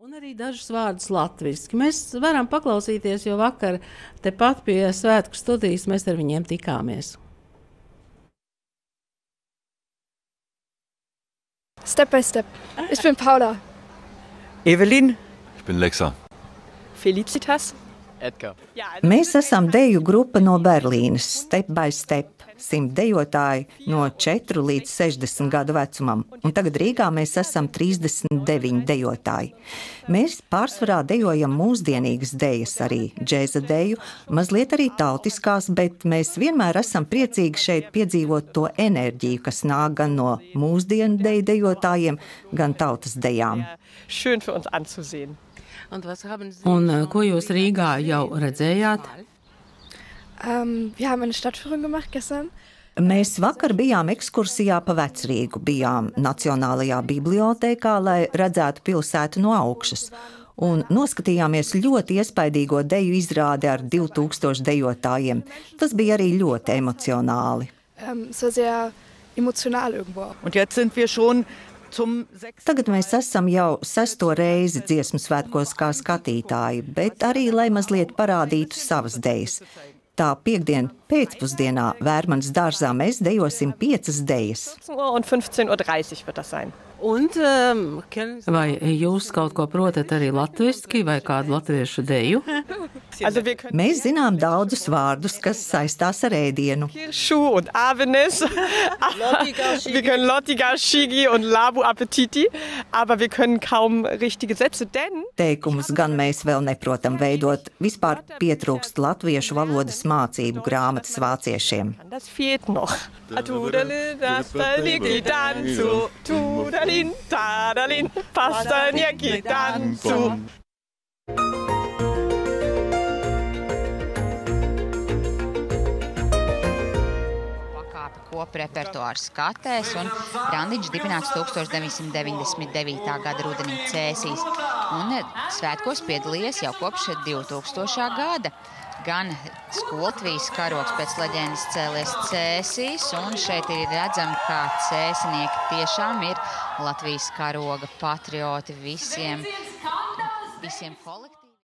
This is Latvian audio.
Un arī dažus vārdus latviski. Mēs varam paklausīties, jo vakar tepat pie svētku studijas mēs ar viņiem tikāmies. Step by step. Ich bin Paula. Evelyn. Ich bin Lexa. Felicitas. Edgar. Mēs esam deju grupa no Berlīnes, Step by Step. 100 dejotāji no 4 līdz 60 gadu vecumam, un tagad Rīgā mēs esam 39 dejotāji. Mēs pārsvarā dejojam mūsdienīgas dejas, arī džēza deju, mazliet arī tautiskās, bet mēs vienmēr esam priecīgi šeit piedzīvot to enerģiju, kas nāk gan no mūsdienu deju dejotājiem, gan tautas dejām. Schön für uns anzusehen. Un ko jūs Rīgā jau redzējāt? Wir haben eine Stadtführung gemacht gestern. Mēs vakar bijām ekskursijā pa Vecrīgu, bijām Nacionālajā bibliotēkā, lai redzētu pilsētu no augšas. Un noskatījāmies ļoti iespaidīgo deju izrādi ar 2000 dejotājiem. Tas bija arī ļoti emocionāli. Es war sehr emotional irgendwo. Und jetzt sind wir schon Tagad mēs esam jau 6. reizi dziesmu svētkos kā skatītāji, bet arī, lai mazliet parādītu savas dejas. Tā piektdien pēcpusdienā Vērmanas dārzā mēs dejosim 5 dejas. 14:30 Uhr wird das sein. Vai jūs kaut ko protat arī latviski vai kādu latviešu deju? Mēs zinām daudzus vārdus, kas saistās ar ēdienu. Schuh und Avenes. Wir können Lottiga, Shigi und Labu Appetiti, aber wir können kaum richtige Sätze, denn Teikumus gan mēs vēl neprotam veidot. Vispār pietrūkst latviešu valodas mācību grāmatas vāciešiem. Das fehlt noch. Tudalin, tadalin, pastanieki dancu. Kopu repertuāru skatēs, un randiņš dibināts 1999. gada rudenī Cēsīs. Un svētkos piedalījies jau kopš 2000. gada. Gan Skoltvijas karogs pēc leģendas cēlies Cēsīs, un šeit ir redzami, kā cēsinieki tiešām ir Latvijas karoga patrioti visiem kolektīviem.